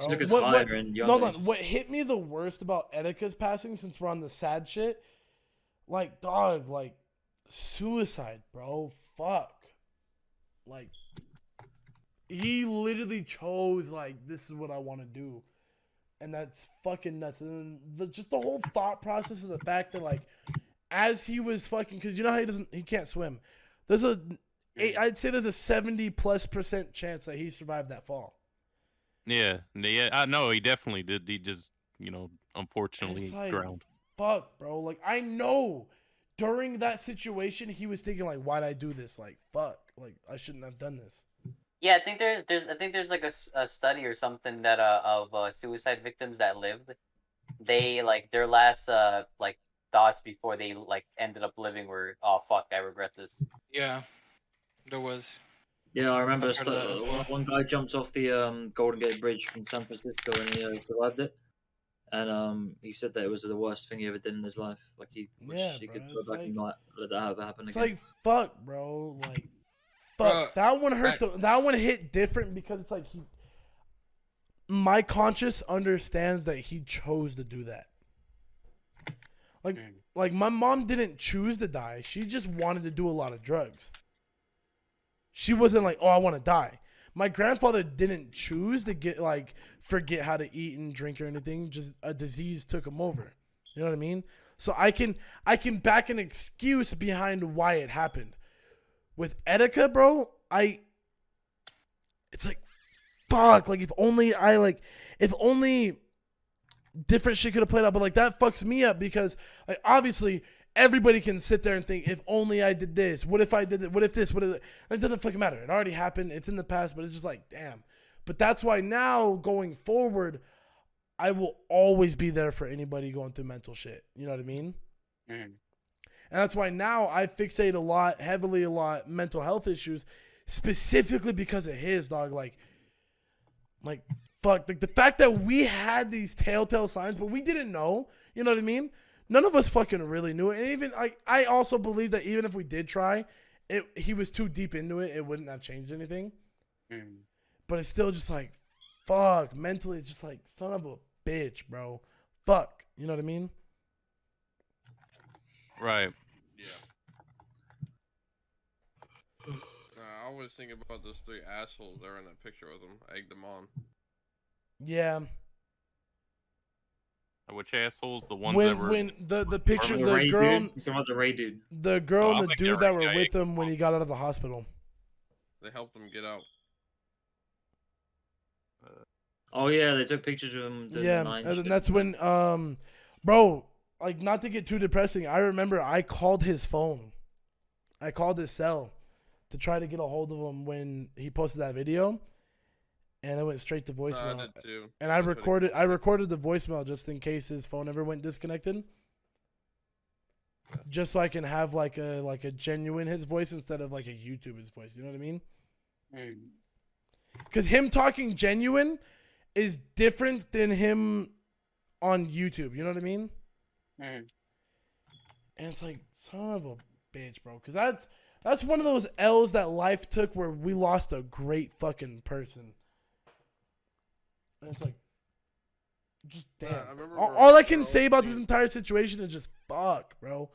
bro. Look, it's What higher and no, younger. what hit me the worst about Etika's passing, since we're on the sad shit, like, dog, like, suicide, bro. Fuck. Like, he literally chose, like, this is what I want to do. And that's fucking nuts. And then just the whole thought process of the fact that, like, as he was fucking, because you know how he can't swim. There's I'd say there's a 70+% chance that he survived that fall. Yeah. I know he definitely did. He just, And unfortunately it's like, drowned. fuck, bro. Like, I know during that situation, he was thinking, like, why'd I do this? Like, fuck. Like, I shouldn't have done this. Yeah, I think there's like a study or something that of suicide victims that lived. They like their last like thoughts before they like ended up living were, oh fuck, I regret this. Yeah, there was. Yeah, I remember I've heard of that as well. one guy jumped off the Golden Gate Bridge in San Francisco and he survived it. And he said that it was the worst thing he ever did in his life. Like he could go back and not let that ever happen It's again. like, fuck, bro. Like, fuck. That one hurt. That one hit different because it's like my conscience understands that he chose to do that. Like my mom didn't choose to die. She just wanted to do a lot of drugs. She wasn't like, oh, I want to die. My grandfather didn't choose to forget how to eat and drink or anything. Just a disease took him over. You know what I mean? So I can back an excuse behind why it happened. With Etika, bro, it's like, fuck. Like if only different shit could have played out. But like that fucks me up because like obviously everybody can sit there and think, if only I did this. What if I did it? What if this? What if it doesn't fucking matter. It already happened. It's in the past, but it's just like, damn. But that's why now going forward, I will always be there for anybody going through mental shit. You know what I mean? Mm. And that's why now I fixate heavily a lot, mental health issues, specifically because of his dog. Like fuck, like the fact that we had these telltale signs, but we didn't know. You know what I mean? None of us fucking really knew it. And even I also believe that even if we did try, he was too deep into it. It wouldn't have changed anything. Mm. But it's still just like, fuck. Mentally, it's just like, son of a bitch, bro. Fuck. You know what I mean? Right. Yeah. I always think about those three assholes that were in that picture with him. I egged them on. Yeah. Which assholes? The ones that were... When the picture, the the Ray girl... Dude? He's talking about the Ray dude. The girl I and the think dude the that Ray were guy with him when he got out of the hospital. They helped him get out. Oh yeah, they took pictures of him. Yeah, and that's when, bro, like not to get too depressing, I remember I called his phone. I called his cell to try to get a hold of him when he posted that video, and it went straight to voicemail. I did too. And I recorded the voicemail just in case his phone ever went disconnected. Just so I can have like a genuine his voice instead of like a YouTube his voice. You know what I mean? Because him talking genuine is different than him on YouTube. You know what I mean? And it's like, son of a bitch, bro. Because that's one of those L's that life took where we lost a great fucking person. And it's like, just damn. All I can say about this entire situation is just fuck, bro.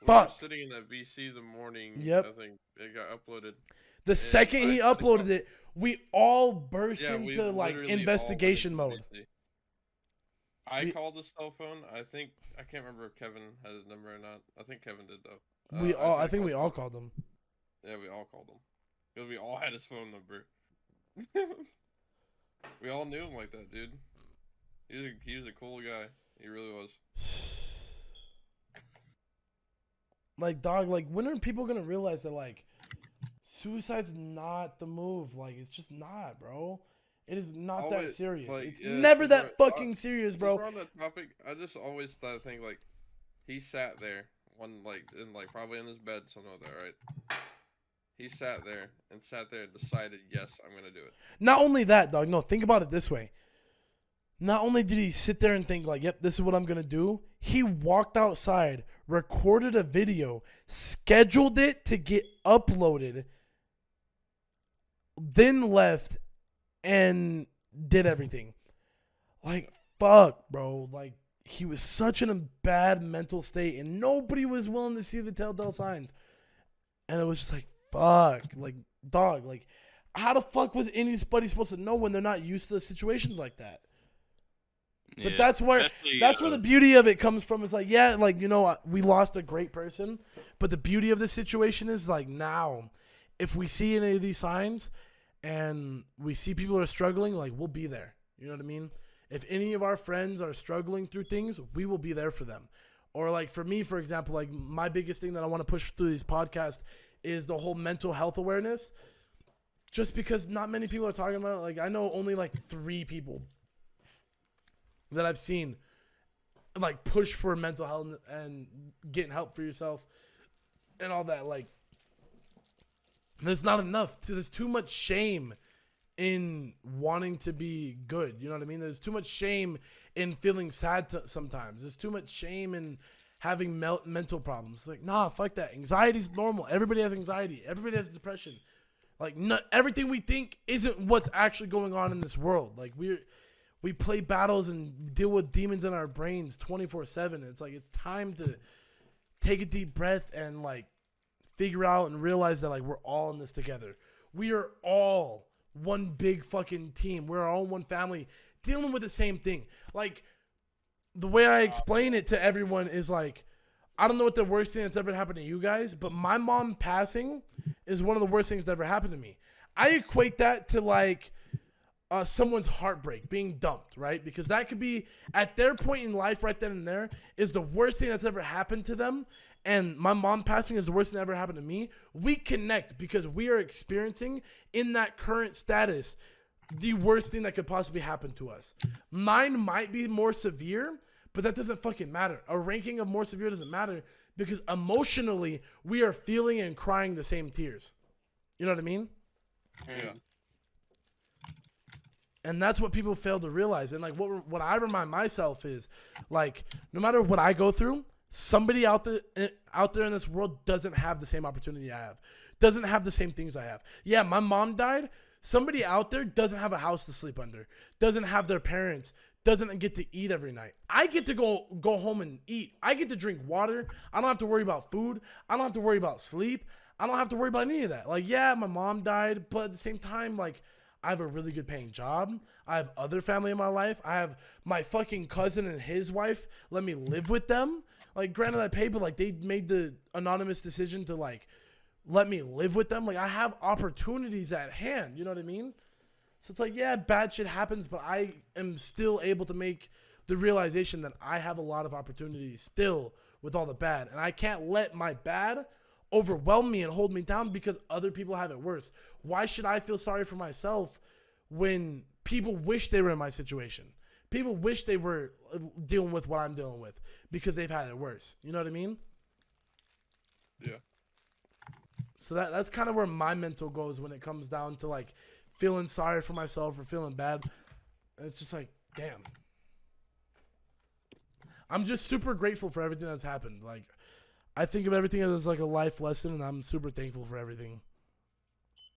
Fuck. We were sitting in that VC the morning. Yep. I think it got uploaded. The second he uploaded it, we all burst into like literally investigation all mode. I called his cell phone. I can't remember if Kevin had his number or not. I think Kevin did though. I think we all called him. Yeah, we all called him. Because we all had his phone number. We all knew him like that, dude. He was a cool guy. He really was. Like, dog, like, when are people gonna realize that, like, suicide's not the move? Like, it's just not, bro. It is not that serious. Like, it's never that fucking serious, bro. On that topic, I just always think, like, he sat there, probably in his bed, something like that, right? He sat there and decided, yes, I'm gonna do it. Not only that, dog. No, think about it this way. Not only did he sit there and think like, yep, this is what I'm going to do. He walked outside, recorded a video, scheduled it to get uploaded, then left and did everything. Like, fuck, bro. Like, he was such in a bad mental state, and nobody was willing to see the telltale signs. And it was just like, fuck. Like, dog, like, how the fuck was anybody supposed to know when they're not used to situations like that? But that's where the beauty of it comes from. It's like, yeah, like, you know, we lost a great person, but the beauty of this situation is like, now, if we see any of these signs and we see people are struggling, like, we'll be there. You know what I mean? If any of our friends are struggling through things, we will be there for them. Or like for me, for example, like my biggest thing that I want to push through these podcasts is the whole mental health awareness. Just because not many people are talking about it. Like, I know only like 3 people that I've seen like push for mental health and getting help for yourself and all that. Like, there's not enough. There's too much shame in wanting to be good. You know what I mean? There's too much shame in feeling sad sometimes. There's too much shame in having mental problems. Like, nah, fuck that. Anxiety's normal. Everybody has anxiety. Everybody has depression. Like, everything we think isn't what's actually going on in this world. Like, we play battles and deal with demons in our brains 24/7. It's like, it's time to take a deep breath and like figure out and realize that like we're all in this together. We are all one big fucking team. We're all one family dealing with the same thing. Like, the way I explain it to everyone is like, I don't know what the worst thing that's ever happened to you guys, but my mom passing is one of the worst things that ever happened to me. I equate that to like someone's heartbreak, being dumped, right? Because that could be at their point in life right then and there is the worst thing that's ever happened to them. And my mom passing is the worst thing that ever happened to me. We connect because we are experiencing in that current status the worst thing that could possibly happen to us. Mine might be more severe, but that doesn't fucking matter. A ranking of more severe doesn't matter because emotionally we are feeling and crying the same tears. You know what I mean? Yeah. And that's what people fail to realize. And like what I remind myself is like, no matter what I go through, somebody out there in this world doesn't have the same opportunity I have, doesn't have the same things I have. Yeah, my mom died. Somebody out there doesn't have a house to sleep under, doesn't have their parents, doesn't get to eat every night. I get to go home and eat. I get to drink water. I don't have to worry about food. I don't have to worry about sleep. I don't have to worry about any of that. Like, yeah, my mom died, but at the same time, like, I have a really good paying job. I have other family in my life. I have my fucking cousin and his wife let me live with them. Like, granted, I paid, but like they made the anonymous decision to like let me live with them. Like, I have opportunities at hand. You know what I mean? So it's like, yeah, bad shit happens, but I am still able to make the realization that I have a lot of opportunities still with all the bad. And I can't let my bad overwhelm me and hold me down because other people have it worse. Why should I feel sorry for myself when people wish they were in my situation? People wish they were dealing with what I'm dealing with because they've had it worse. You know what I mean? Yeah. So that's kind of where my mental goes when it comes down to like feeling sorry for myself or feeling bad. It's just like, damn. I'm just super grateful for everything that's happened. Like, I think of everything as like a life lesson, and I'm super thankful for everything.